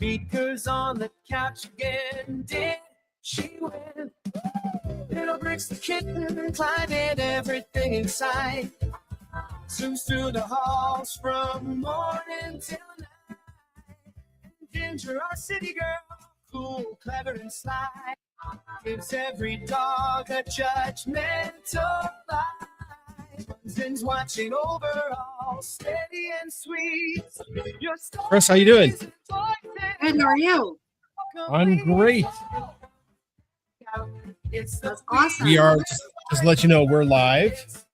Beaker's on the couch again. Did she win? Little Bricks the kitten, climbing everything inside. Zooms through the halls from morning till night. Ginger, our city girl, cool, clever, and sly. Gives every dog a judgmental eye. Bunsen's watching over all, steady and sweet. Chris, how you doing? Good, how are you? I'm great. That's awesome. We are, just to let you know, we're live.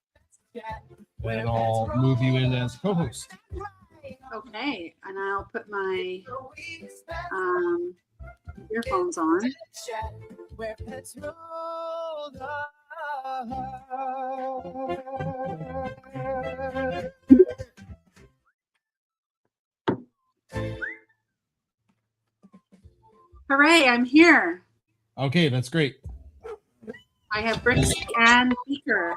And I'll move you in as co-host. Okay, and I'll put my earphones on. Hooray, I'm here. Okay, that's great. I have Bricks and Beaker.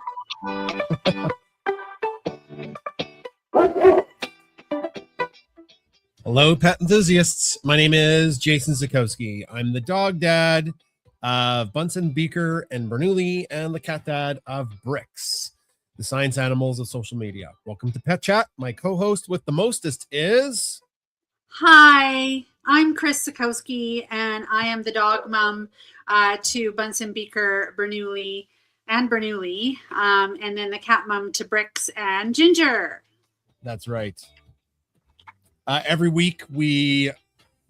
Hello, pet enthusiasts. My name is Jason Zakowski. I'm the dog dad of Bunsen, Beaker, and Bernoulli, and the cat dad of Bricks, the science animals of social media. Welcome to Pet Chat. My co-host with the mostest is... Hi, I'm Chris Zakowski, and I am the dog mom to Bunsen, Beaker, Bernoulli, and Bernoulli, and then the cat mom to Bricks and Ginger. That's right. Every week we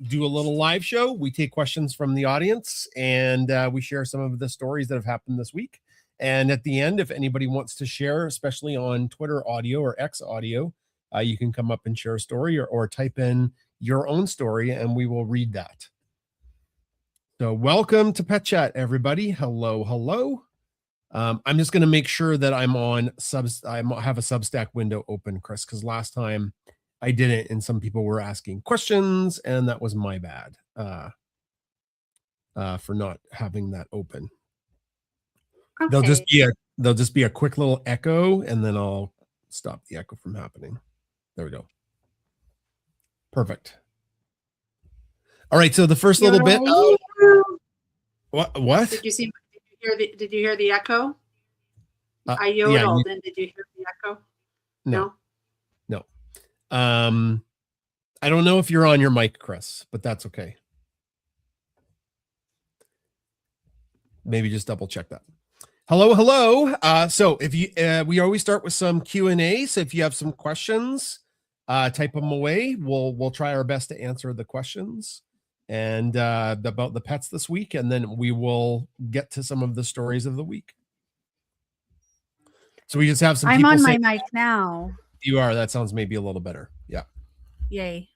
do a little live show. We take questions from the audience and we share some of the stories that have happened this week. And at the end, if anybody wants to share, especially on Twitter audio or X audio, you can come up and share a story or type in your own story and we will read that. So welcome to Pet Chat, everybody. Hello, hello. I'm just going to make sure that I'm on I have a Substack window open, Chris, because last time I didn't, and some people were asking questions, and that was my bad for not having that open. Okay. There'll just be a quick little echo, and then I'll stop the echo from happening. There we go. Perfect. All right, so the first little bit. What? Did you hear the echo? I yodeled, and did you hear the echo? No. I don't know if you're on your mic, Chris, but that's okay. Maybe just double check that. Hello. So if you, we always start with some Q&A. So if you have some questions, type them away. We'll try our best to answer the questions and about the pets this week, and then we will get to some of the stories of the week. So we just have some. I'm on my mic now. You are. That sounds maybe a little better. Yeah. Yay.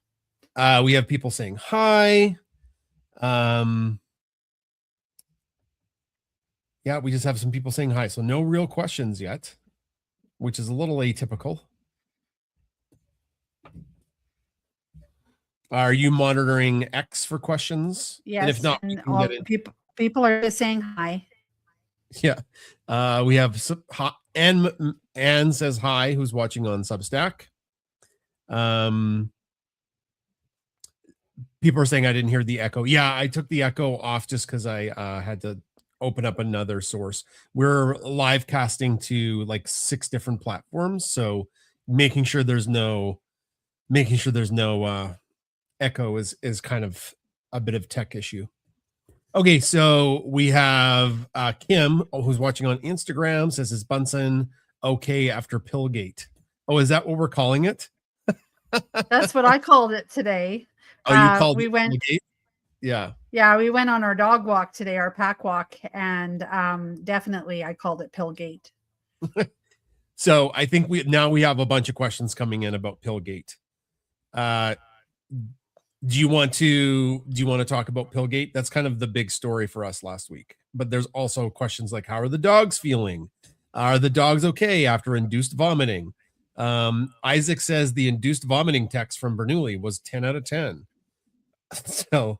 We have people saying hi. Yeah, we just have some people saying hi. So no real questions yet, which is a little atypical. Are you monitoring X for questions? Yes. And if not, people are just saying hi. Yeah. We have some, Anne says hi, who's watching on Substack. People are saying I didn't hear the echo. Yeah, I took the echo off just because I had to open up another source. We're live casting to like 6 different platforms, so making sure there's no echo is kind of a bit of tech issue. Okay, so we have Kim, who's watching on Instagram, says, is Bunsen okay after Pillgate? Oh, is that what we're calling it? That's what I called it today. Oh, you called it Pillgate? Yeah. Yeah, we went on our dog walk today, our pack walk, and definitely I called it Pillgate. So I think we have a bunch of questions coming in about Pillgate. Do you want to talk about Pillgate? That's kind of the big story for us last week. But there's also questions like, how are the dogs feeling? Are the dogs okay after induced vomiting? Isaac says the induced vomiting text from Bernoulli was 10 out of 10. So,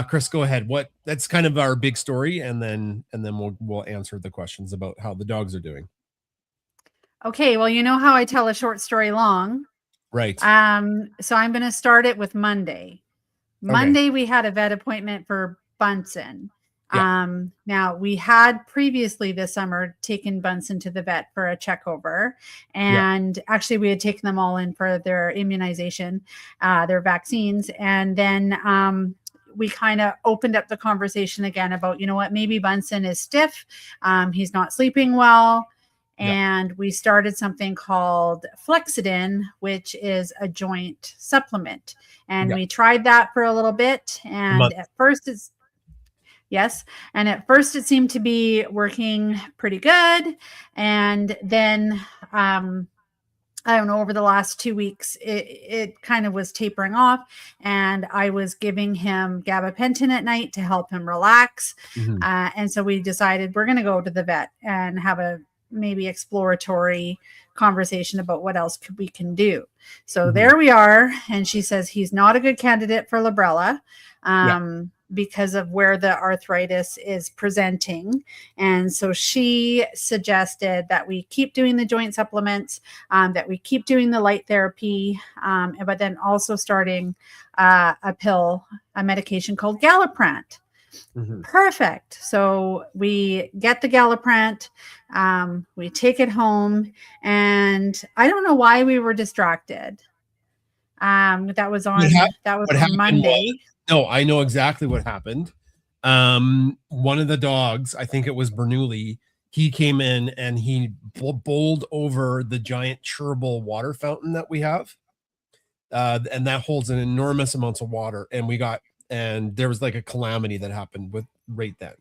Chris, go ahead. That's kind of our big story, and then we'll answer the questions about how the dogs are doing. Okay, well, you know how I tell a short story long. Right. So I'm going to start it with Monday. Monday we had a vet appointment for Bunsen. Yeah. Now we had previously this summer taken Bunsen to the vet for a checkover, and actually we had taken them all in for their immunization, their vaccines, and then we kind of opened up the conversation again about, you know what, maybe Bunsen is stiff, he's not sleeping well. And we started something called Flexidin, which is a joint supplement. And we tried that for a little bit. And at first it seemed to be working pretty good. And then, I don't know, over the last 2 weeks, it kind of was tapering off. And I was giving him gabapentin at night to help him relax. And so we decided we're going to go to the vet and have a maybe exploratory conversation about what else we can do. So there we are. And she says he's not a good candidate for Librela because of where the arthritis is presenting. And so she suggested that we keep doing the joint supplements, that we keep doing the light therapy, but then also starting a medication called Galliprant. Perfect. So we get the Galliprant, we take it home, and I don't know why we were distracted. That was on Monday. No, I know exactly what happened. One of the dogs, I think it was Bernoulli, he came in and he bowled over the giant Cherbourg water fountain that we have. And that holds an enormous amounts of water. And there was like a calamity that happened right then.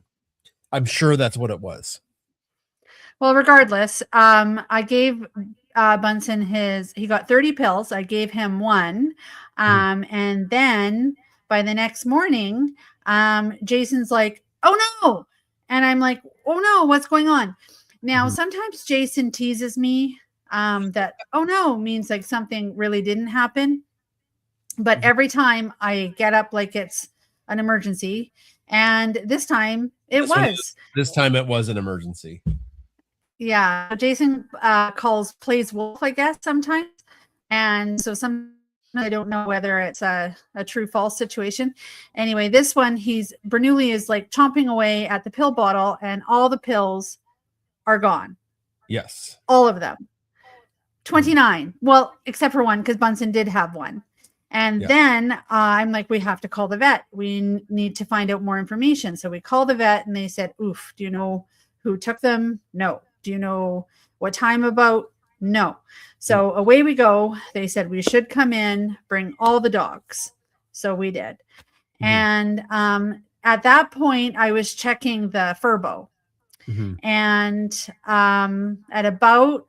I'm sure that's what it was. Well, regardless, I gave Bunsen he got 30 pills. I gave him one. And then by the next morning, Jason's like, oh no. And I'm like, oh no, what's going on? Now, sometimes Jason teases me that, oh no, means like something really didn't happen. But every time I get up like it's an emergency. And this time it was. This time it was an emergency. Yeah. Jason plays wolf, I guess, sometimes. And so I don't know whether it's a true false situation. Anyway, this one, Bernoulli is like chomping away at the pill bottle and all the pills are gone. Yes. All of them. 29. Well, except for one, because Bunsen did have one. And then I'm like, we have to call the vet. We need to find out more information. So we call the vet and they said, oof, do you know who took them? No. Do you know what time about? No. So away we go. They said we should come in, bring all the dogs. So we did. And at that point, I was checking the Furbo. And at about,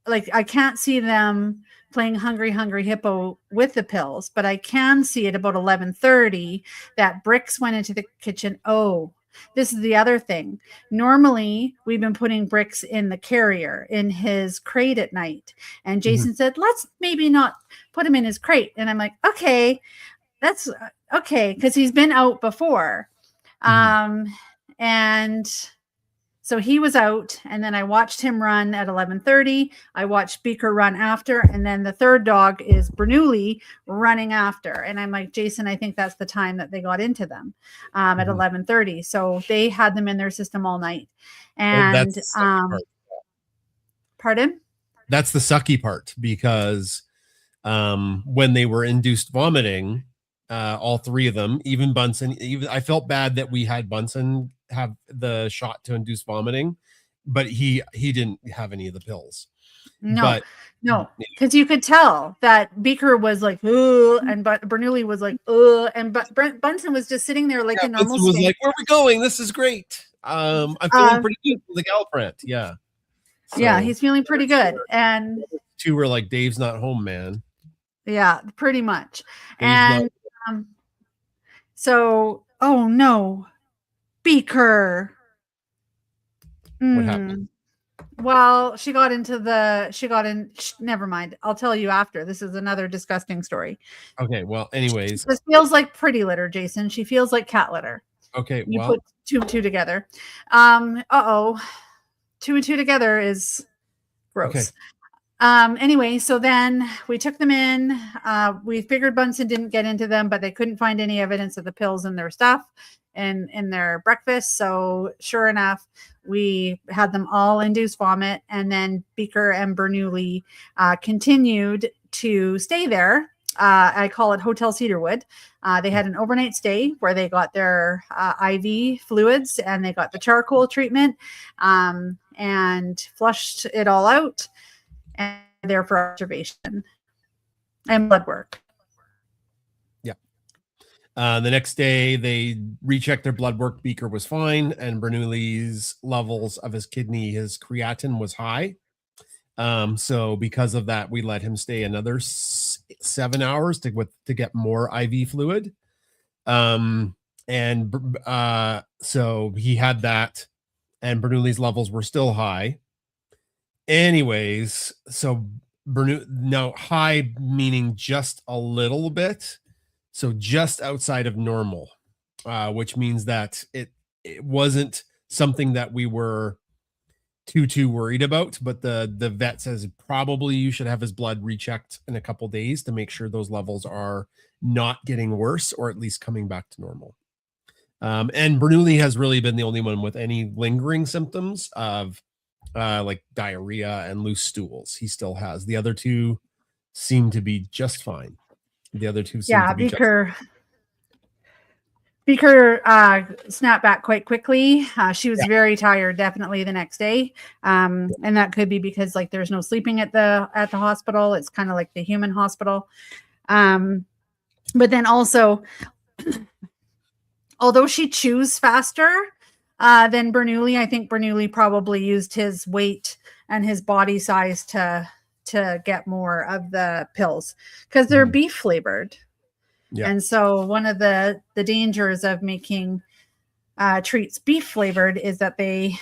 like, I can't see them playing Hungry Hungry Hippo with the pills, but I can see at about 11:30 that Bricks went into the kitchen. Oh, this is the other thing. Normally, we've been putting Bricks in the carrier in his crate at night. And Jason said, let's maybe not put him in his crate. And I'm like, okay, that's okay. Cause he's been out before. And so he was out, and then I watched him run at 11:30. I watched Beaker run after, and then the third dog is Bernoulli running after. And I'm like, Jason, I think that's the time that they got into them at 11:30. So they had them in their system all night. And pardon? That's the sucky part, because when they were induced vomiting, all three of them, even Bunsen, I felt bad that we had Bunsen have the shot to induce vomiting, but he didn't have any of the pills. No, because you could tell that Beaker was like, ooh, and Bernoulli was like, ooh, and Bunsen was just sitting there like a normal Bunsen was like, where are we going? This is great. I'm feeling pretty good for the Galliprant. Yeah. So, yeah, he's feeling pretty good. And two were like, Dave's not home, man. Yeah, pretty much. And so, oh no, Beaker. What happened? Well, never mind. I'll tell you after. This is another disgusting story. Okay. Well, anyways. This feels like pretty litter, Jason. She feels like cat litter. Okay. You put two and two together. 2 and 2 together is gross. Anyway, so then we took them in. We figured Bunsen didn't get into them, but they couldn't find any evidence of the pills in their stuff and in their breakfast. So sure enough, we had them all induce vomit, and then Beaker and Bernoulli continued to stay there. I call it Hotel Cedarwood. They had an overnight stay where they got their IV fluids and they got the charcoal treatment and flushed it all out, and there for observation and blood work. Yeah. The next day, they rechecked their blood work. Beaker was fine, and Bernoulli's levels of his creatinine was high. So because of that, we let him stay another 7 hours to get more IV fluid. So he had that, and Bernoulli's levels were still high. Anyways, so now high meaning just a little bit, so just outside of normal, which means that it wasn't something that we were too worried about, but the vet says probably you should have his blood rechecked in a couple days to make sure those levels are not getting worse, or at least coming back to normal. And Bernoulli has really been the only one with any lingering symptoms of like diarrhea and loose stools. He still has. The other two seem to be just fine. The other two seem to be Beaker snapped back quite quickly. She was very tired, definitely the next day, and that could be because like there's no sleeping at the hospital. It's kind of like the human hospital, but then also, although she chews faster than Bernoulli, I think Bernoulli probably used his weight and his body size to get more of the pills because they're beef flavored. Yeah. And so one of the dangers of making treats beef flavored is that the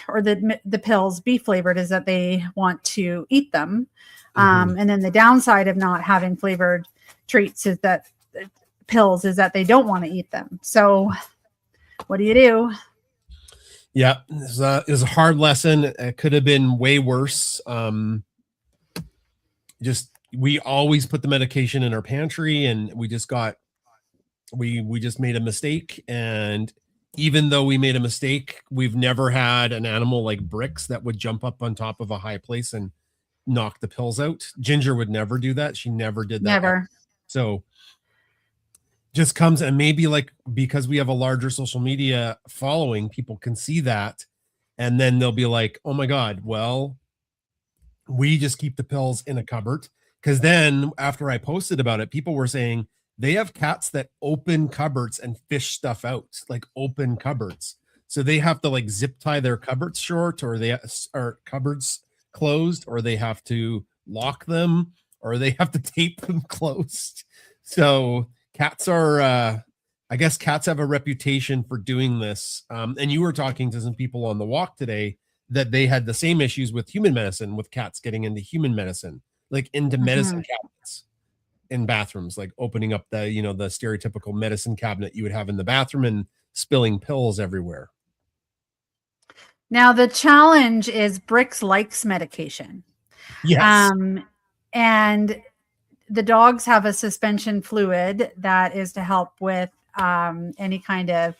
pills beef flavored is that they want to eat them. And then the downside of not having flavored treats is that pills is that they don't want to eat them. So what do you do? Yeah, it was a hard lesson. It could have been way worse. We always put the medication in our pantry, and we just made a mistake. And even though we made a mistake, we've never had an animal like Bricks that would jump up on top of a high place and knock the pills out. Ginger would never do that. She never did that. Never. So just comes, and maybe like because we have a larger social media following, people can see that, and then they'll be like, oh my God, well, we just keep the pills in a cupboard. Because then after I posted about it, people were saying they have cats that open cupboards and fish stuff out, like open cupboards. So they have to like zip tie their cupboards short, or they are cupboards closed, or they have to lock them, or they have to tape them closed. So cats are, I guess cats have a reputation for doing this. And you were talking to some people on the walk today that they had the same issues with human medicine, with cats getting into human medicine, like into medicine cabinets in bathrooms, like opening up the stereotypical medicine cabinet you would have in the bathroom and spilling pills everywhere. Now the challenge is Bricks likes medication. Yes. And the dogs have a suspension fluid that is to help with any kind of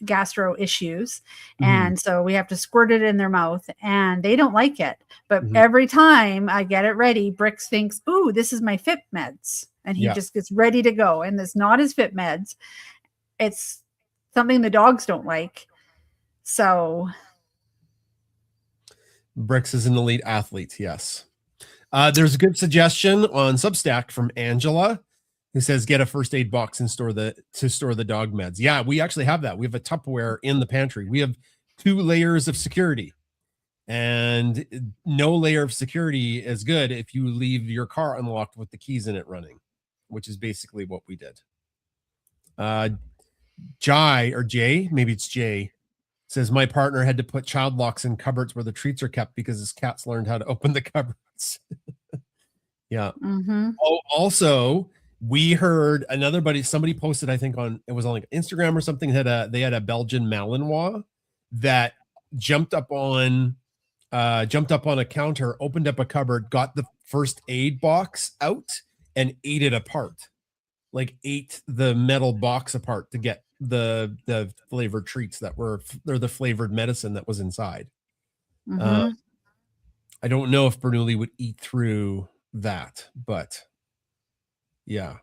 gastro issues. And so we have to squirt it in their mouth, and they don't like it. But every time I get it ready, Bricks thinks, ooh, this is my Fit Meds. And he just gets ready to go. And it's not his Fit Meds. It's something the dogs don't like. So Bricks is an elite athlete. Yes. There's a good suggestion on Substack from Angela, who says get a first aid box and store the dog meds. Yeah, we actually have that. We have a Tupperware in the pantry. We have 2 layers of security, and no layer of security is good if you leave your car unlocked with the keys in it running, which is basically what we did. Jay, maybe it's Jay, says my partner had to put child locks in cupboards where the treats are kept because his cats learned how to open the cupboards. Yeah. Oh, also, we heard somebody posted, I think it was on like Instagram or something, they had a Belgian Malinois that jumped up on jumped up on a counter, opened up a cupboard, got the first aid box out, and ate it apart. Like ate the metal box apart to get the flavored treats that were the flavored medicine that was inside. Mhm. I don't know if Bernoulli would eat through that, but yeah,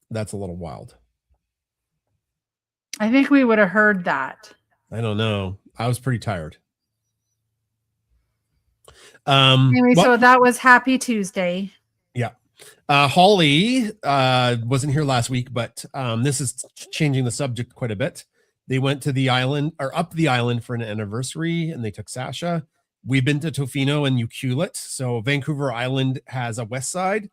that's a little wild. I think we would have heard that. I don't know. I was pretty tired. Anyway, well, so that was Happy Tuesday. yeah. Holly wasn't here last week, but this is changing the subject quite a bit. They went to the island or up the island for an anniversary, and they took Sasha. We've been to Tofino and Ucluelet. So Vancouver Island has a west side,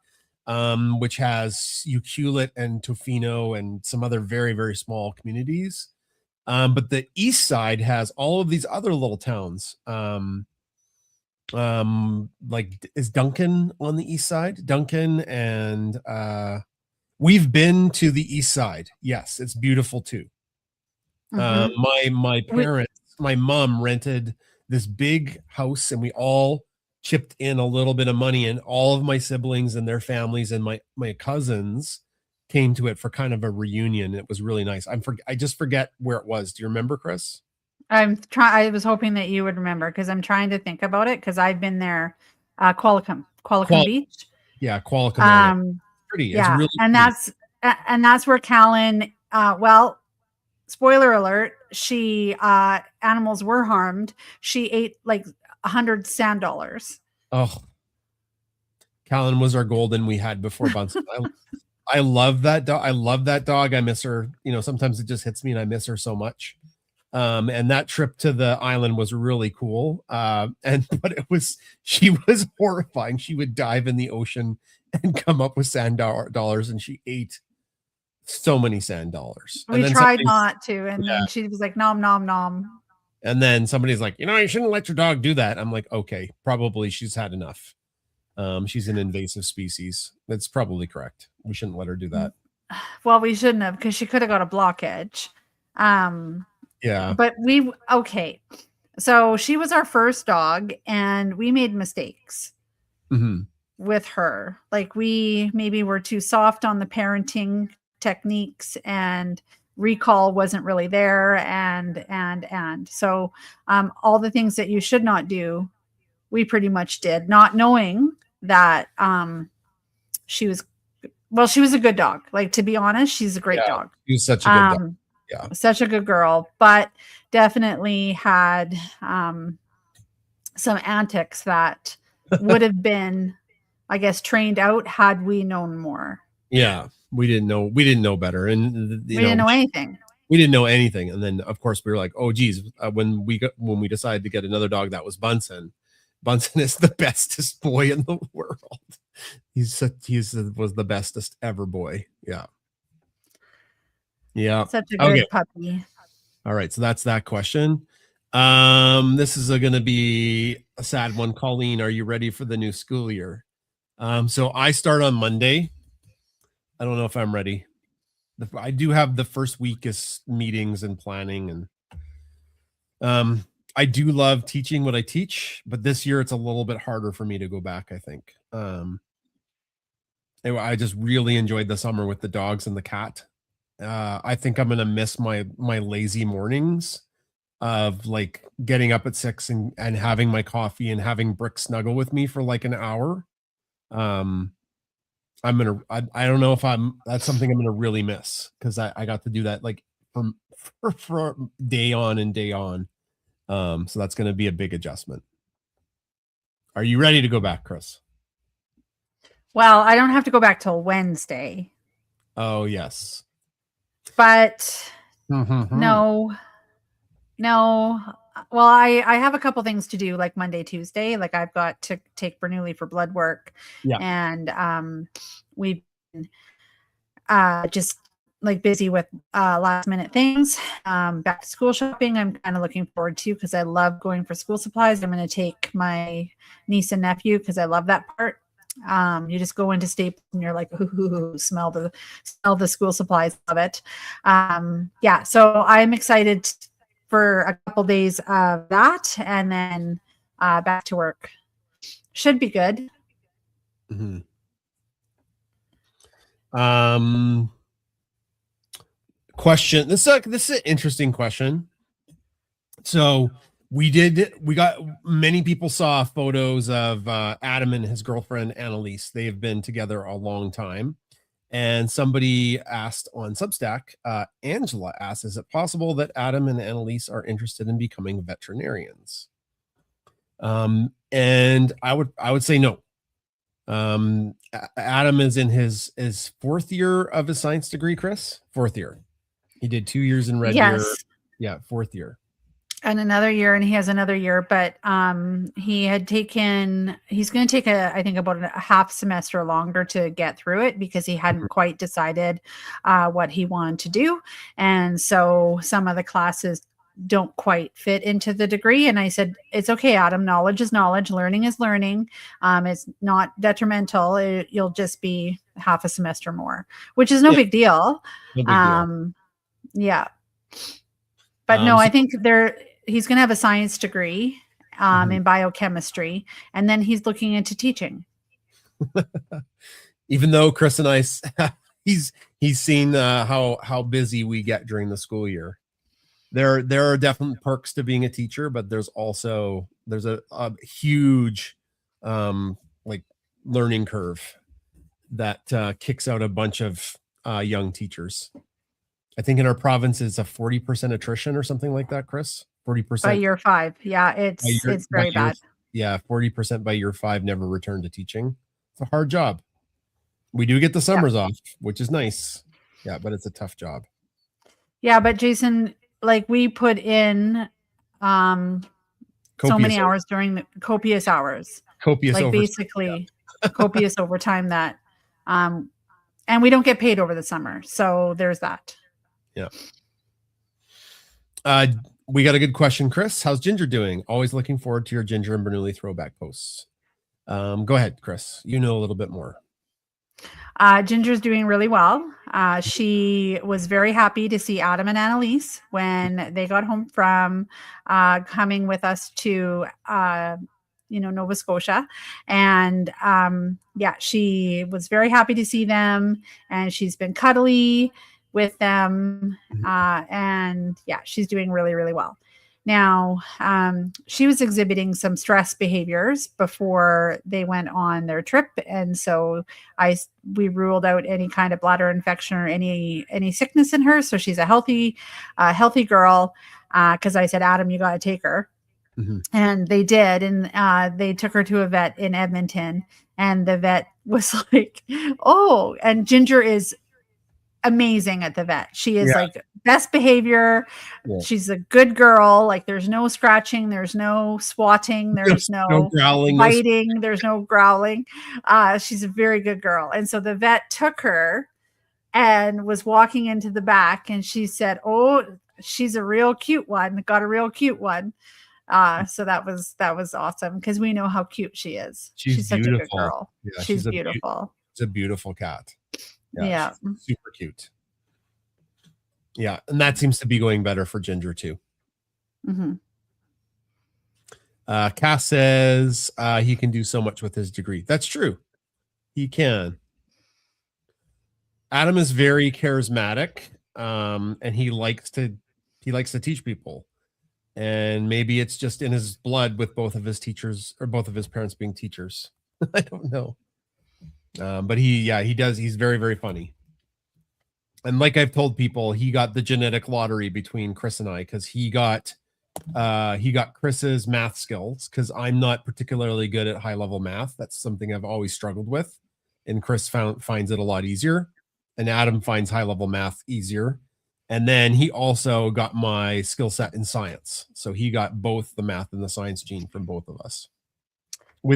which has Ucluelet and Tofino and some other very, very small communities. But the east side has all of these other little towns. Like is Duncan on the east side? Duncan and we've been to the east side. Yes, it's beautiful too. Mhm. My parents, my mom rented this big house, and we all chipped in a little bit of money, and all of my siblings and their families and my cousins came to it for kind of a reunion. It was really nice. I just forget where it was. Do you remember, Chris? I was hoping that you would remember because I'm trying to think about it because I've been there. Qualicum Beach. Yeah, Qualicum area. Pretty. Yeah, It's really and pretty. that's where Callan. Well, spoiler alert: she animals were harmed. She ate like 100 sand dollars. Oh, Callan was our golden we had before Bunsen. I love that dog. I love that dog. I miss her. You know, sometimes it just hits me and I miss her so much. And that trip to the island was really cool. But she was horrifying. She would dive in the ocean and come up with sand dollars, and she ate so many sand dollars. We tried not to, and then she was like, nom, nom, nom. And then somebody's like, you shouldn't let your dog do that. I'm like, okay, probably she's had enough. She's an invasive species. That's probably correct. We shouldn't let her do that. Well, we shouldn't have, because she could have got a blockage. Yeah. But okay. So she was our first dog, and we made mistakes with her. Like we maybe were too soft on the parenting techniques, and recall wasn't really there. And so all the things that you should not do, we pretty much did, not knowing that she was a good dog. Like, to be honest, she's a great dog. She's such a good dog. Yeah, such a good girl, but definitely had some antics that would have been, I guess, trained out had we known more. Yeah, we didn't know better, and we didn't know anything. We didn't know anything, and then of course we were like, oh geez, when we decided to get another dog, that was Bunsen. Bunsen is the bestest boy in the world. Was the bestest ever boy. Yeah. Yeah. Such a good puppy. All right. So that's that question. This is going to be a sad one. Colleen, are you ready for the new school year? So I start on Monday. I don't know if I'm ready. I do have the first week is meetings and planning, and I do love teaching what I teach, but this year it's a little bit harder for me to go back, I think. I just really enjoyed the summer with the dogs and the cat. I think I'm gonna miss my lazy mornings of like getting up at 6 and having my coffee and having Brick snuggle with me for like an hour. I don't know if that's something I'm gonna really miss, because I got to do that like for day on and day on. So that's gonna be a big adjustment. Are you ready to go back, Chris? Well, I don't have to go back till Wednesday. Oh yes. But no. Well, I have a couple things to do, like Monday, Tuesday. Like I've got to take Bernoulli for blood work. Yeah. And we've been just like busy with last minute things. Back to school shopping, I'm kind of looking forward to, because I love going for school supplies. I'm going to take my niece and nephew because I love that part. You just go into Staples and you're like, ooh, smell the school supplies of it. So I'm excited for a couple days of that, and then back to work. Should be good. Mhm. Question. This is an interesting question. So we got many people saw photos of Adam and his girlfriend Annalise. They have been together a long time. And somebody asked on Substack, Angela asked, is it possible that Adam and Annalise are interested in becoming veterinarians? And I would say no. Adam is in his fourth year of his science degree, Chris. Fourth year. He did 2 years in Red Deer. Yeah, fourth year. And another year, and he has another year, but he's going to take I think about a half semester longer to get through it because he hadn't quite decided what he wanted to do. And so some of the classes don't quite fit into the degree. And I said, it's okay, Adam, knowledge is knowledge, learning is learning. It's not detrimental. You'll just be half a semester more, which is no big deal. No big deal. Yeah. But no, I think he's going to have a science degree in biochemistry, and then he's looking into teaching. Even though Chris and I, he's seen how busy we get during the school year. There are definite perks to being a teacher, but there's a huge like learning curve that kicks out a bunch of young teachers. I think in our province is a 40% attrition or something like that, Chris. 40% by year 5. Yeah, it's very bad. 40% by year 5 never return to teaching. It's a hard job. We do get the summers off, which is nice. Yeah, but it's a tough job. Yeah, but Jason, like we put in so many hours during the copious hours. Copious like overtime. Basically copious overtime that and we don't get paid over the summer. So there's that. Yeah. We got a good question, Chris. How's Ginger doing? Always looking forward to your Ginger and Bernoulli throwback posts. Go ahead, Chris. You know a little bit more. Ginger's doing really well. She was very happy to see Adam and Annalise when they got home from coming with us to Nova Scotia. And she was very happy to see them, and she's been cuddly with them. She's doing really, really well. Now, she was exhibiting some stress behaviors before they went on their trip. And so we ruled out any kind of bladder infection or any sickness in her. So she's a healthy girl. Cause I said, Adam, you got to take her. Mm-hmm. And they did. And they took her to a vet in Edmonton, and the vet was like, oh, and Ginger is amazing at the vet. She is like best behavior. Yeah. She's a good girl. Like there's no scratching, there's no swatting, there's no growling, biting, there's no growling. She's a very good girl. And so the vet took her and was walking into the back, and she said, oh, she's a real cute one. Got a real cute one. So that was awesome because we know how cute she is. She's such a good girl. Yeah, she's beautiful. She's a beautiful cat. Yeah. Super cute. Yeah. And that seems to be going better for Ginger too. Mm-hmm. Cass says he can do so much with his degree. That's true. He can. Adam is very charismatic. And he likes to teach people. And maybe it's just in his blood with both of his teachers or both of his parents being teachers. I don't know. But he does. He's very, very funny. And like I've told people, he got the genetic lottery between Chris and I, because he got Chris's math skills, because I'm not particularly good at high level math. That's something I've always struggled with. And Chris finds it a lot easier. And Adam finds high level math easier. And then he also got my skill set in science. So he got both the math and the science gene from both of us.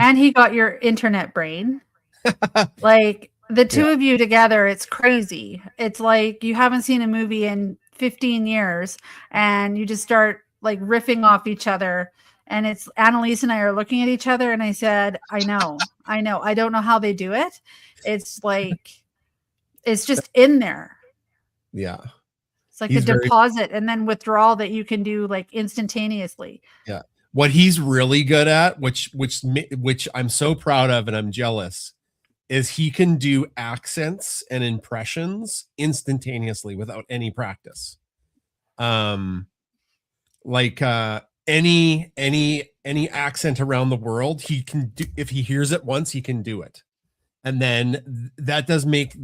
And he got your internet brain. Like the two of you together, it's crazy. It's like you haven't seen a movie in 15 years and you just start like riffing off each other. And it's Annalise and I are looking at each other, and I said, I know. I don't know how they do it. It's like, it's just in there. Yeah. It's like a deposit and then withdrawal that you can do like instantaneously. Yeah. What he's really good at, which I'm so proud of and I'm jealous, is he can do accents and impressions instantaneously without any practice. Like any accent around the world, he can do. If he hears it once, he can do it. And then that does make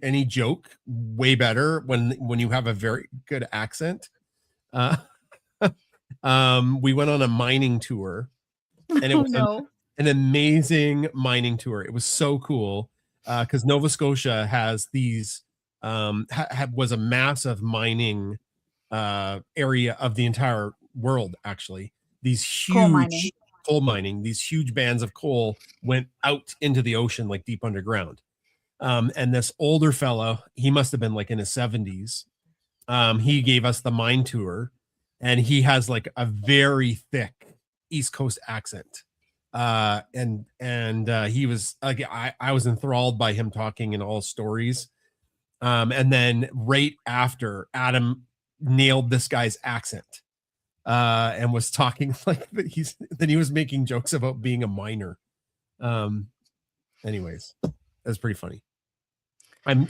any joke way better when you have a very good accent. We went on a mining tour, and it was an amazing mining tour. It was so cool because Nova Scotia has these was a massive mining area of the entire world. Actually, these huge coal mining, these huge bands of coal went out into the ocean, like deep underground. And this older fellow, he must have been like in his 70s. He gave us the mine tour, and he has like a very thick East Coast accent. And he was like, I was enthralled by him talking in all stories. And then right after, Adam nailed this guy's accent. And was talking like that he was making jokes about being a miner. Anyways, that's pretty funny. I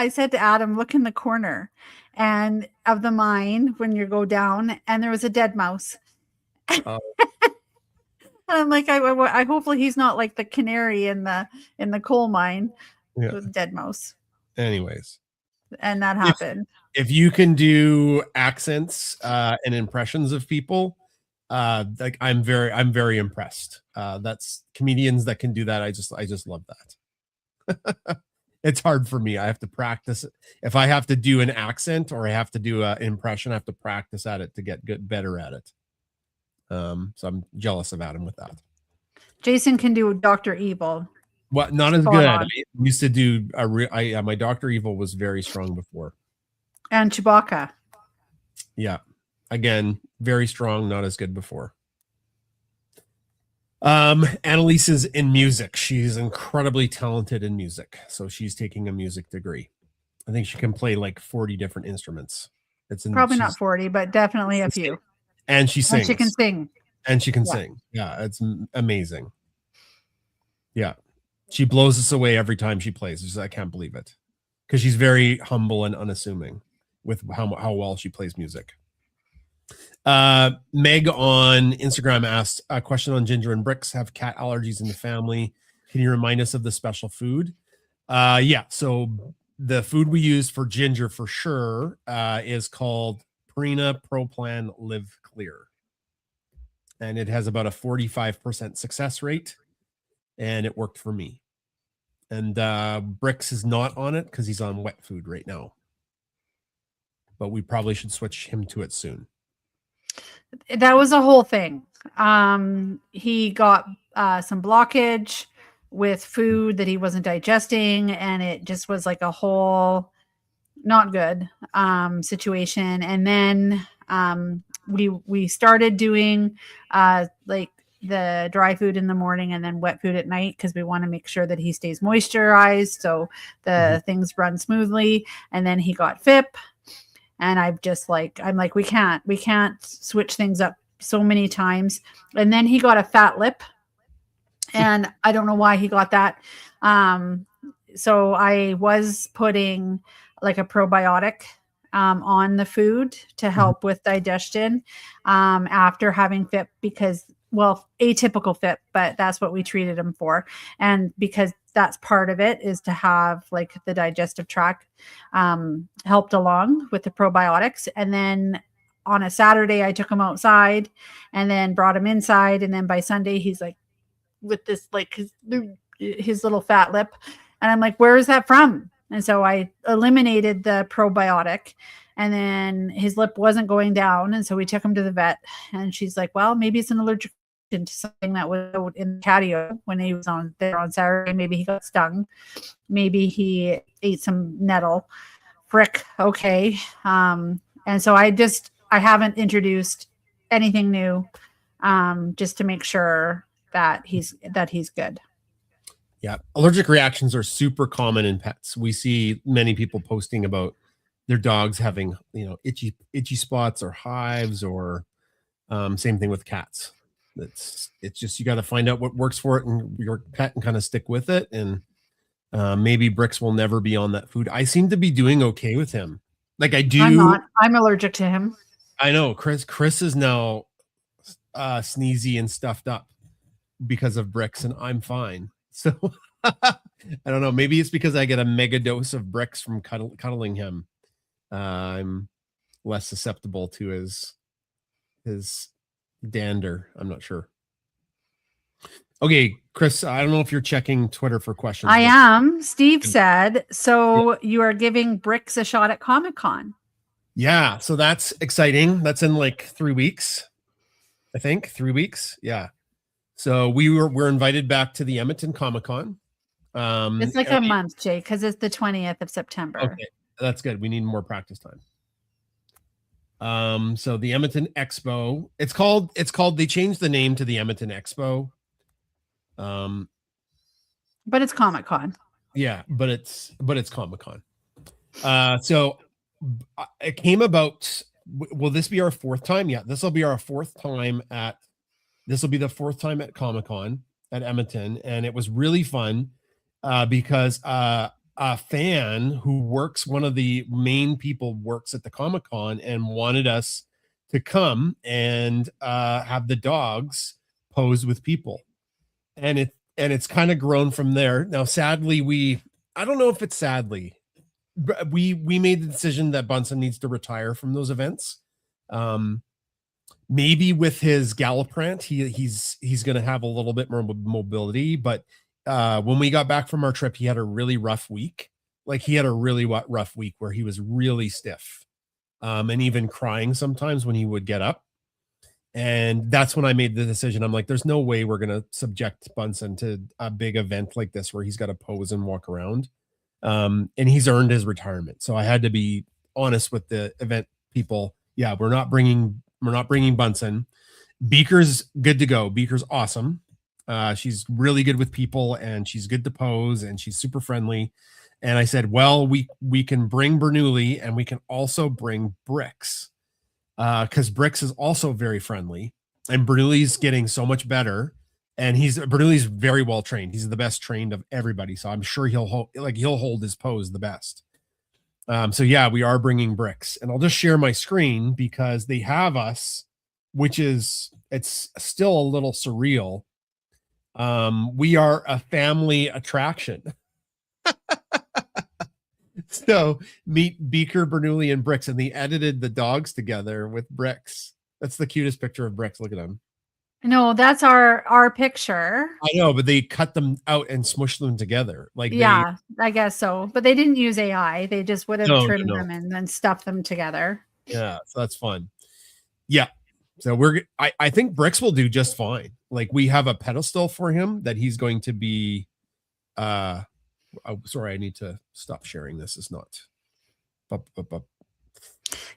said to Adam, look in the corner and of the mine when you go down, and there was a dead mouse. And I'm like, I hopefully he's not like the canary in the coal mine with dead mouse. Anyways, and that happened. If you can do accents and impressions of people, like I'm very impressed. That's comedians that can do that. I just love that. It's hard for me. I have to practice. If I have to do an accent or I have to do an impression, I have to practice at it to get better at it. So I'm jealous of Adam with that. Jason can do Dr. Evil. What? Not as good. I used to do my Dr. Evil was very strong before. And Chewbacca. Yeah. Again, very strong, not as good before. Annalise is in music. She's incredibly talented in music. So she's taking a music degree. I think she can play like 40 different instruments. Probably not 40, but definitely a few. And she sings. And she can sing. And she can sing. Yeah, it's amazing. Yeah. She blows us away every time she plays. I can't believe it. Because she's very humble and unassuming with how well she plays music. Meg on Instagram asked a question on Ginger and Bricks. Have cat allergies in the family? Can you remind us of the special food? Yeah. So the food we use for Ginger for sure is called Purina Pro Plan Live Clear. And it has about a 45% success rate. And it worked for me. And Bricks is not on it because he's on wet food right now. But we probably should switch him to it soon. That was a whole thing. He got some blockage with food that he wasn't digesting, and it just was like a whole not good situation. And then we started doing like the dry food in the morning and then wet food at night because we want to make sure that he stays moisturized so the things run smoothly. And then he got FIP. And I'm like, we can't switch things up so many times. And then he got a fat lip, and I don't know why he got that. So I was putting like a probiotic on the food to help with digestion after having FIP because, well, atypical FIP, but that's what we treated him for. And because that's part of it is to have like the digestive tract helped along with the probiotics. And then on a Saturday, I took him outside and then brought him inside. And then by Sunday, he's like with this, like his little fat lip. And I'm like, where is that from? And so I eliminated the probiotic and then his lip wasn't going down. And so we took him to the vet and she's like, well, maybe it's an allergic to something that was out in the patio when he was on there on Saturday. Maybe he got stung. Maybe he ate some nettle. Frick. Okay. And so I haven't introduced anything new just to make sure that he's good. Yeah. Allergic reactions are super common in pets. We see many people posting about their dogs having, itchy spots or hives, or same thing with cats. It's just, you got to find out what works for it, and your pet, and kind of stick with it. And maybe Bricks will never be on that food. I seem to be doing okay with him. Like I do. I'm not. I'm allergic to him. I know Chris is now sneezy and stuffed up because of Bricks, and I'm fine. So I don't know. Maybe it's because I get a mega dose of Bricks from cuddling him. I'm less susceptible to his dander. I'm not sure. Okay, Chris, I don't know if you're checking Twitter for questions. I am. Steve said, so you are giving Bricks a shot at Comic-Con. Yeah, so that's exciting. That's in like 3 weeks, I think. 3 weeks. Yeah. So we're invited back to the Edmonton Comic-Con. It's like a month, Jay, because it's the 20th of September. Okay, that's good. We need more practice time. So the Edmonton Expo, it's called, they changed the name to the Edmonton Expo. But it's Comic-Con. Yeah, but it's Comic-Con. So it came about, will this be our fourth time? Yeah, this will be the fourth time at Comic-Con at Edmonton. And it was really fun because a fan who works, one of the main people works at the Comic-Con, and wanted us to come and have the dogs pose with people. And it's kind of grown from there. Now, sadly, I don't know if it's sadly, but we made the decision that Bunsen needs to retire from those events. Maybe with his Galliprant, he's going to have a little bit more mobility. But when we got back from our trip, he had a really rough week. Like he had a really rough week where he was really stiff, and even crying sometimes when he would get up. And that's when I made the decision. I'm like, there's no way we're going to subject Bunsen to a big event like this where he's got to pose and walk around. And he's earned his retirement. So I had to be honest with the event people. Yeah, we're not bringing Bunsen. Beaker's good to go. Beaker's awesome. She's really good with people, and she's good to pose, and she's super friendly. And I said, well, we can bring Bernoulli, and we can also bring Bricks. Because Bricks is also very friendly, and Bernoulli's getting so much better, and Bernoulli's very well trained. He's the best trained of everybody, so I'm sure he'll hold his pose the best. So yeah, we are bringing Bricks, and I'll just share my screen because they have us, which is, it's still a little surreal. We are a family attraction. So meet Beaker, Bernoulli, and Bricks, and they edited the dogs together with Bricks. That's the cutest picture of Bricks. Look at him. No, that's our picture. I know, but they cut them out and smushed them together. Like, yeah, I guess so. But they didn't use AI. They just would have trimmed them and then stuffed them together. Yeah, so that's fun. Yeah. So I think Bricks will do just fine. Like, we have a pedestal for him that he's going to be oh, sorry, I need to stop sharing this. It's not.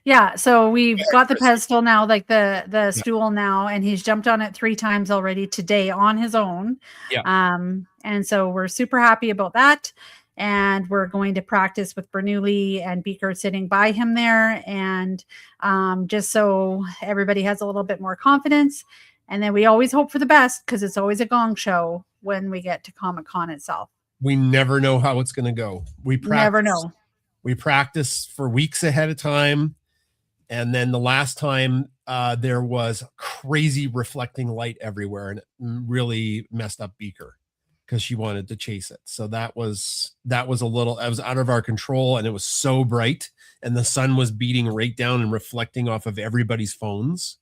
Yeah, so we've got the pedestal now, like the stool now, and he's jumped on it 3 times already today on his own. Yeah. And so we're super happy about that. And we're going to practice with Bernoulli and Beaker sitting by him there, and just so everybody has a little bit more confidence. And then we always hope for the best, because it's always a gong show when we get to Comic-Con itself. We never know how it's going to go. We never know. We practice for weeks ahead of time. And then the last time there was crazy reflecting light everywhere, and it really messed up Beaker because she wanted to chase it. So that was out of our control, and it was so bright, and the sun was beating right down and reflecting off of everybody's phones.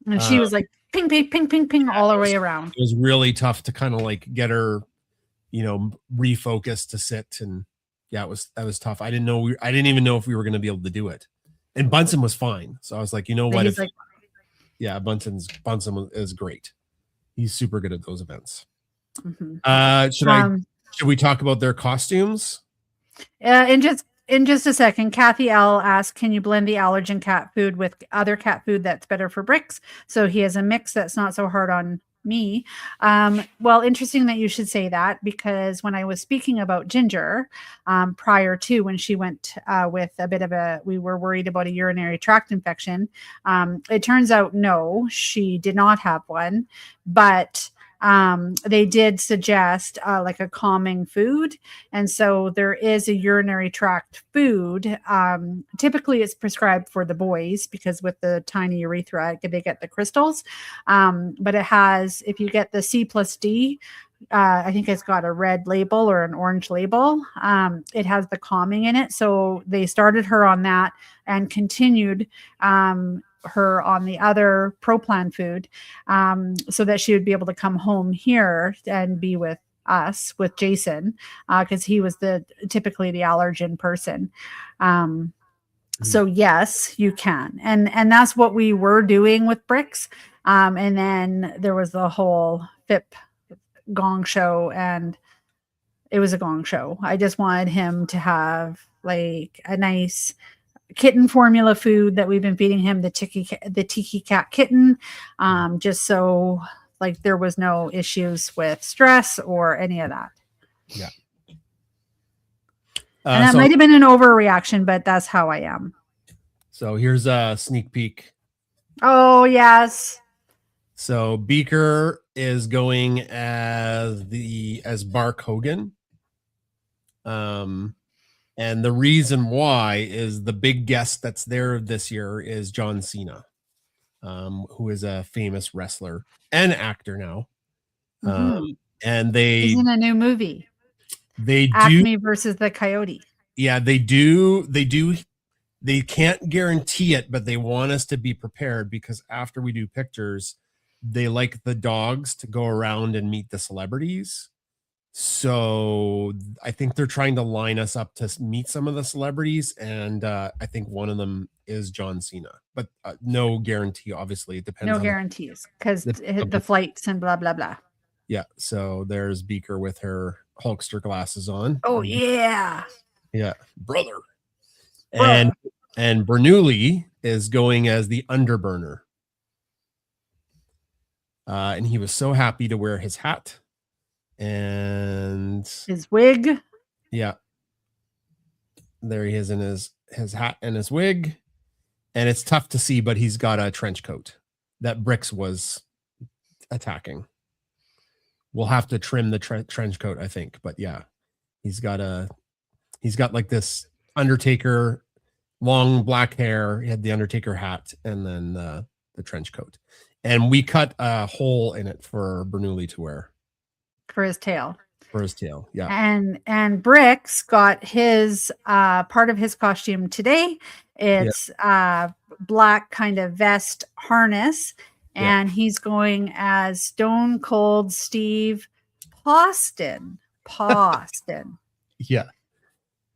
And she was like ping, ping, ping, ping, ping all the way around. It was really tough to kind of like get her, refocused to sit. And yeah, that was tough. I didn't even know if we were going to be able to do it. And Bunsen was fine. So I was like, what? Bunsen is great. He's super good at those events. Mm-hmm. Should we talk about their costumes? In just a second, Kathy L asked, can you blend the allergen cat food with other cat food that's better for Bricks, so he has a mix that's not so hard on me. Well, interesting that you should say that, because when I was speaking about Ginger, prior to when she went with a bit of we were worried about a urinary tract infection. It turns out, no, she did not have one, but they did suggest like a calming food. And so there is a urinary tract food. Typically it's prescribed for the boys because with the tiny urethra, they get the crystals. But it has, if you get the C+D, I think it's got a red label or an orange label. It has the calming in it. So they started her on that and continued her on the other ProPlan food, so that she would be able to come home here and be with us, with Jason, because he was typically the allergen person. So yes, you can. And that's what we were doing with Brix. And then there was the whole FIP gong show, and it was a gong show. I just wanted him to have like a nice kitten formula food that we've been feeding him, the Tiki Cat kitten, just so like there was no issues with stress or any of that. Yeah. And that might have been an overreaction, but that's how I am. So here's a sneak peek. Oh, yes. So Beaker is going as Bark Hogan. And the reason why is the big guest that's there this year is John Cena, who is a famous wrestler and actor now. And he's in a new movie. They Acme versus the Coyote. Yeah, they do. They can't guarantee it, but they want us to be prepared, because after we do pictures, they like the dogs to go around and meet the celebrities. So I think they're trying to line us up to meet some of the celebrities, and I think one of them is John Cena, but no guarantee. Obviously, it depends. No guarantees, because the flights and blah blah blah. Yeah. So there's Beaker with her Hulkster glasses on. Oh yeah, brother. And Bernoulli is going as the Underburner. And he was so happy to wear his hat and his wig. Yeah. There he is in his hat and his wig. And it's tough to see, but he's got a trench coat that Brix was attacking. We'll have to trim the trench coat, I think. But yeah, he's got like this Undertaker, long black hair. He had the Undertaker hat and then the trench coat. And we cut a hole in it for Bernoulli to wear. For his tail. Yeah. And Brix got his part of his costume today. It's black kind of vest harness. And he's going as Stone Cold Steve Austin. Yeah.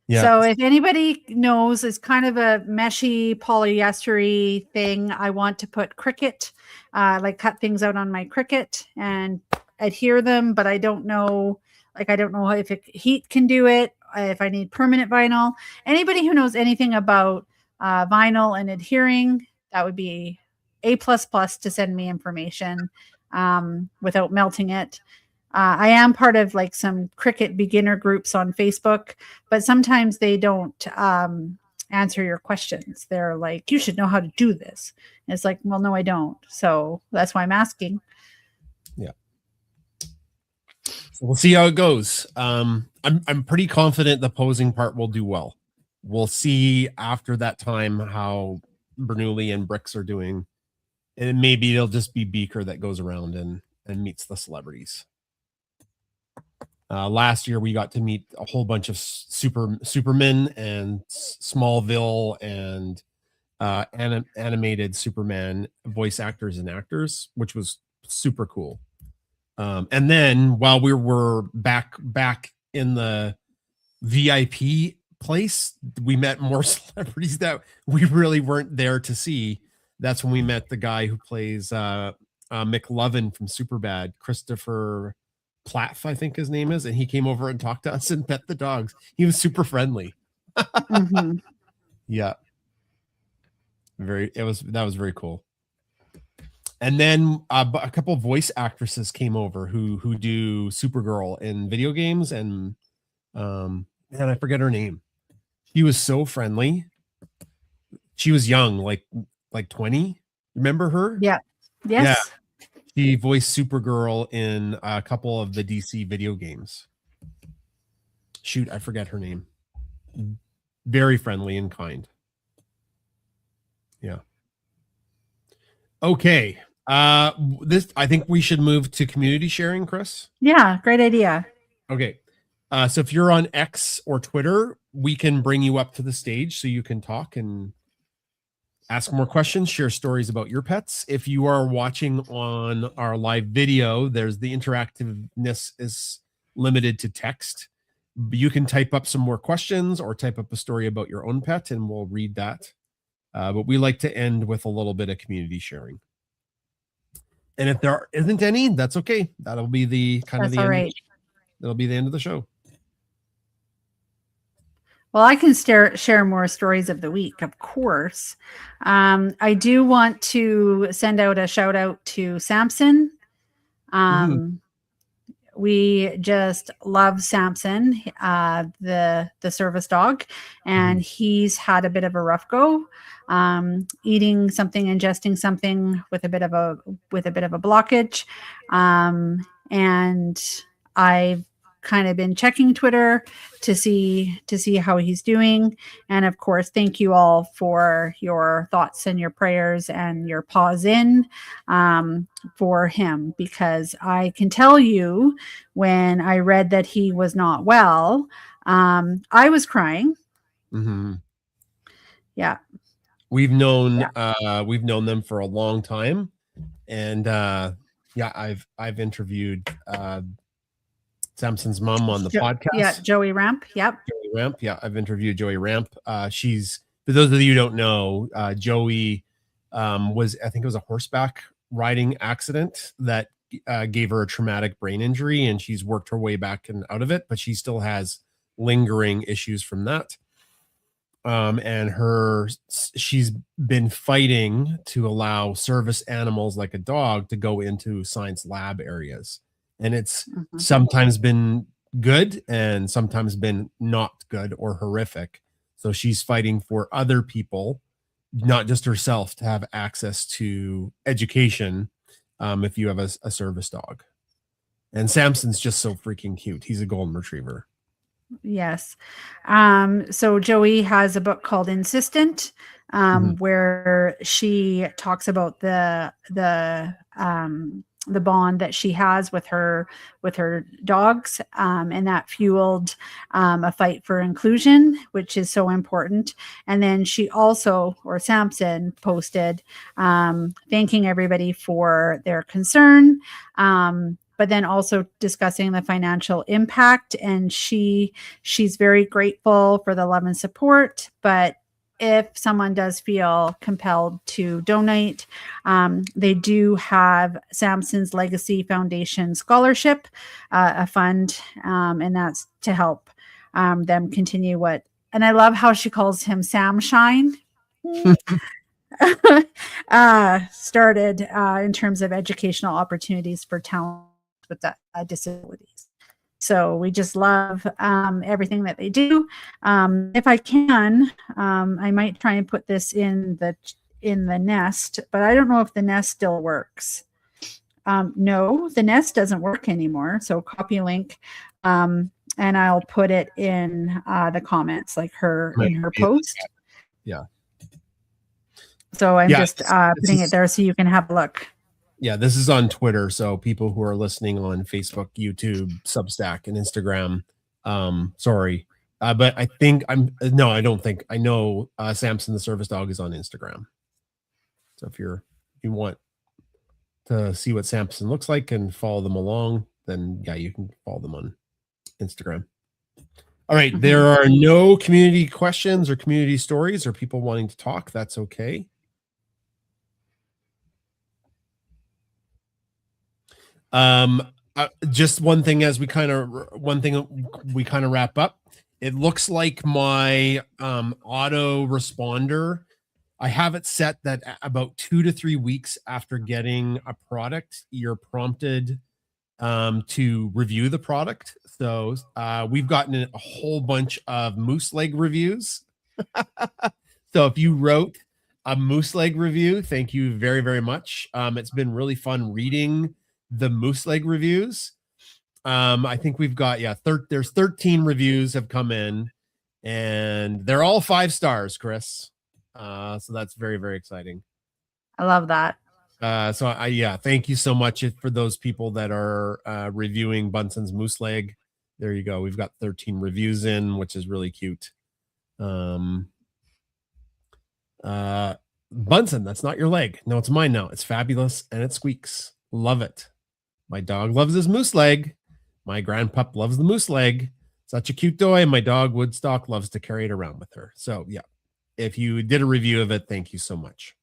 So if anybody knows, it's kind of a meshy polyester thing. I want to put Cricut, like cut things out on my Cricut and adhere them, but I don't know. Like, I don't know if heat can do it, if I need permanent vinyl. Anybody who knows anything about vinyl and adhering, that would be A++ to send me information without melting it. I am part of like some Cricut beginner groups on Facebook, but sometimes they don't answer your questions. They're like, you should know how to do this. And it's like, well, no, I don't. So that's why I'm asking. Yeah. So we'll see how it goes. I'm pretty confident the posing part will do well. We'll see after that time how Bernoulli and Brix are doing. And maybe it'll just be Beaker that goes around and meets the celebrities. Last year we got to meet a whole bunch of Superman and Smallville and animated Superman voice actors and actors, which was super cool. And then while we were back in the VIP place, we met more celebrities that we really weren't there to see. That's when we met the guy who plays McLovin from Superbad, Christopher Platt, I think his name is, and he came over and talked to us and pet the dogs. He was super friendly. Yeah. That was very cool. And then a couple of voice actresses came over who do Supergirl in video games, and man, I forget her name. She was so friendly. She was young, like 20. Remember her? Yeah. Yes. Yeah. She voiced Supergirl in a couple of the DC video games. Shoot, I forget her name. Very friendly and kind. Yeah. Okay. This, I think we should move to community sharing, Chris. Yeah. Great idea. Okay. So if you're on X or Twitter, we can bring you up to the stage so you can talk and ask more questions, share stories about your pets. If you are watching on our live video, there's the interactiveness is limited to text. You can type up some more questions or type up a story about your own pet and we'll read that. But we like to end with a little bit of community sharing. And if there isn't any, that's okay. That'll be the kind of the That's all end. right. That'll be the end of the show. Well, I can share more stories of the week, of course. I do want to send out a shout out to Samson. We just love Samson, the service dog, and he's had a bit of a rough go, eating something, ingesting something with a bit of a blockage, and I've kind of been checking Twitter to see how he's doing. And of course, thank you all for your thoughts and your prayers and your pause in for him, because I can tell you when I read that he was not well, I was crying. Yeah. We've known them for a long time. And I've interviewed Samson's mom on the podcast. Yeah, Joey Ramp. Yep. Joey Ramp. Yeah, I've interviewed Joey Ramp. She's, for those of you who don't know, Joey was, I think it was a horseback riding accident that gave her a traumatic brain injury, and she's worked her way back and out of it, but she still has lingering issues from that. And she's been fighting to allow service animals like a dog to go into science lab areas. And it's sometimes been good and sometimes been not good or horrific. So she's fighting for other people, not just herself, to have access to education if you have a service dog. And Samson's just so freaking cute. He's a golden retriever. Yes. So Joey has a book called Insistent, where she talks about the bond that she has with her dogs, and that fueled a fight for inclusion, which is so important. And then she also, or Samson, posted thanking everybody for their concern, but then also discussing the financial impact. And she's very grateful for the love and support, but if someone does feel compelled to donate, they do have Samson's Legacy Foundation Scholarship, a fund, and that's to help them continue and I love how she calls him Sam Shine. Started in terms of educational opportunities for talent with disabilities. So we just love everything that they do. If I can, I might try and put this in the Nest, but I don't know if the Nest still works. No, the Nest doesn't work anymore. So copy link, and I'll put it in the comments, like in her post. Yeah. So I'm just putting it there so you can have a look. Yeah, this is on Twitter, so people who are listening on Facebook, YouTube, Substack, and Instagram, sorry, but I think I know Samson the service dog is on Instagram. So if you want to see what Samson looks like and follow them along, then yeah, you can follow them on Instagram. All right, there are no community questions or community stories or people wanting to talk. That's okay. Just one thing we kind of wrap up. It looks like my auto responder I have it set that about 2 to 3 weeks after getting a product, you're prompted to review the product. So we've gotten a whole bunch of moose leg reviews. So if you wrote a moose leg review, thank you very, very much. It's been really fun reading the moose leg reviews. I think we've got, there's 13 reviews have come in, and they're all 5 stars, Chris. So that's very, very exciting. I love that. Thank you so much for those people that are reviewing Bunsen's moose leg. There you go. We've got 13 reviews in, which is really cute. Bunsen, that's not your leg. No, it's mine now. It's fabulous and it squeaks. Love it. My dog loves his moose leg. My grandpup loves the moose leg. Such a cute toy. And my dog Woodstock loves to carry it around with her. So yeah, if you did a review of it, thank you so much.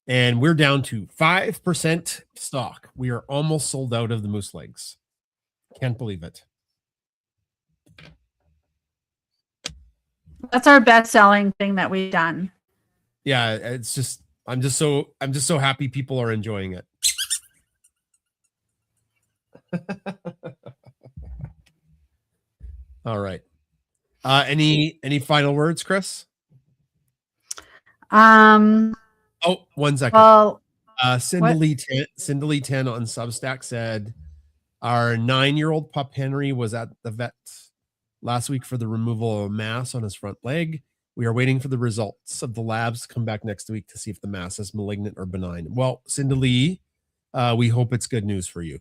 And we're down to 5% stock. We are almost sold out of the moose legs. Can't believe it. That's our best-selling thing that we've done. Yeah, it's just I'm just so happy people are enjoying it. All right. Any final words, Chris? Oh, 1 second. Well, Cindy 10 on Substack said our 9-year-old pup Henry was at the vet last week for the removal of a mass on his front leg. We are waiting for the results of the labs to come back next week to see if the mass is malignant or benign. Well, Cindy Lee, we hope it's good news for you.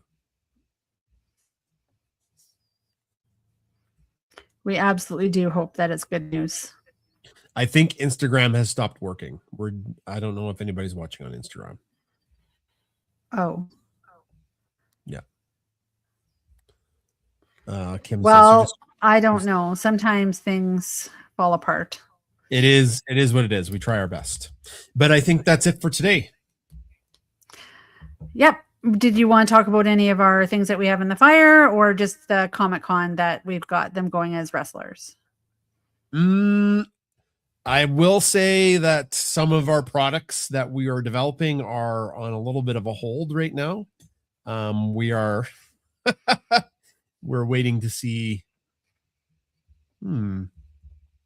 we absolutely do hope that it's good news. I think Instagram has stopped working. I don't know if anybody's watching on Instagram. Oh. Yeah. Kim Well, says I don't know. Sometimes things fall apart. it is what it is. We try our best. But I think that's it for today. Yep. Did you want to talk about any of our things that we have in the fire, or just the Comic-Con that we've got them going as wrestlers? I will say that some of our products that we are developing are on a little bit of a hold right now. We're waiting to see.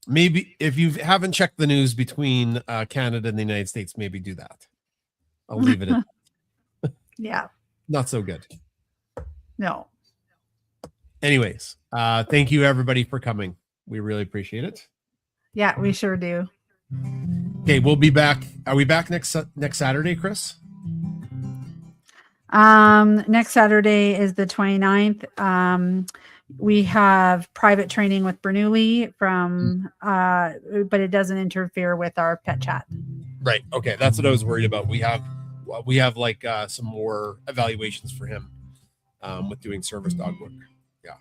Maybe if you haven't checked the news between Canada and the United States, maybe do that. I'll leave it at Yeah. not so good. No. Anyways, thank you everybody for coming. We really appreciate it. Yeah, we sure do. Okay, we'll be back. Are we back next Saturday, Chris? Next Saturday is the 29th. We have private training with Bernoulli from, but it doesn't interfere with our pet chat. Right. Okay, that's what I was worried about. We have like some more evaluations for him with doing service dog work. Yeah.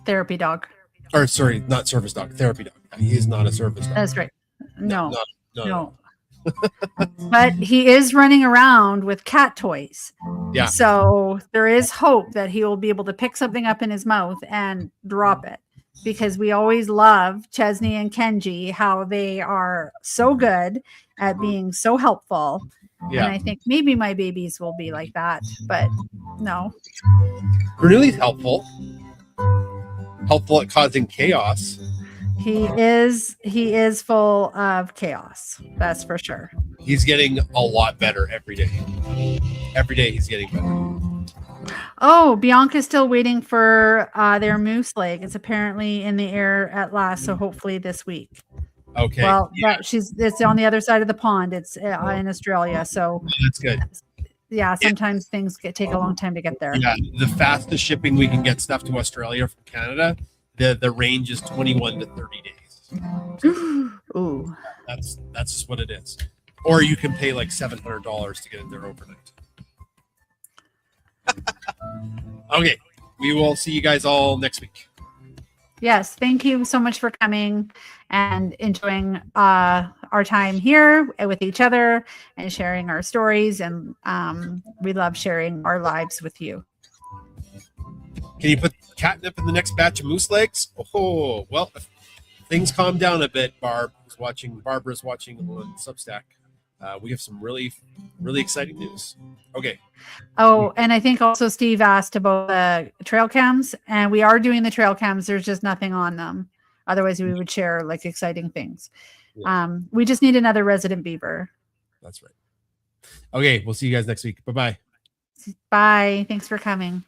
Therapy dog. Or sorry, not service dog, therapy dog. He is not a service dog. That's right. No. No. But he is running around with cat toys. Yeah. So there is hope that he will be able to pick something up in his mouth and drop it, because we always love Chesney and Kenji, how they are so good at being so helpful. Yeah. And I think maybe my babies will be like that, but no. Bernoulli's helpful at causing chaos. He is full of chaos. That's for sure. He's getting a lot better every day. Every day he's getting better. Oh, Bianca's still waiting for their moose leg. It's apparently in the air at last, so hopefully this week. Okay. Well, yeah. it's on the other side of the pond. It's in Australia, so That's good. yeah. Sometimes things take a long time to get there. Yeah, the fastest shipping we can get stuff to Australia from Canada, the range is 21 to 30 days. Ooh. That's just what it is. Or you can pay like $700 to get it there overnight. Okay, we will see you guys all next week. Yes, thank you so much for coming and enjoying our time here with each other and sharing our stories. And we love sharing our lives with you. Can you put catnip in the next batch of moose legs? Oh, well, things calm down a bit, Barbara's watching on Substack. We have some really exciting news. Okay. Oh, and I think also Steve asked about the trail cams, and we are doing the trail cams. There's just nothing on them. Otherwise, we would share like exciting things. Yeah. We just need another resident beaver. That's right. Okay, we'll see you guys next week. Bye-bye. Bye. Thanks for coming.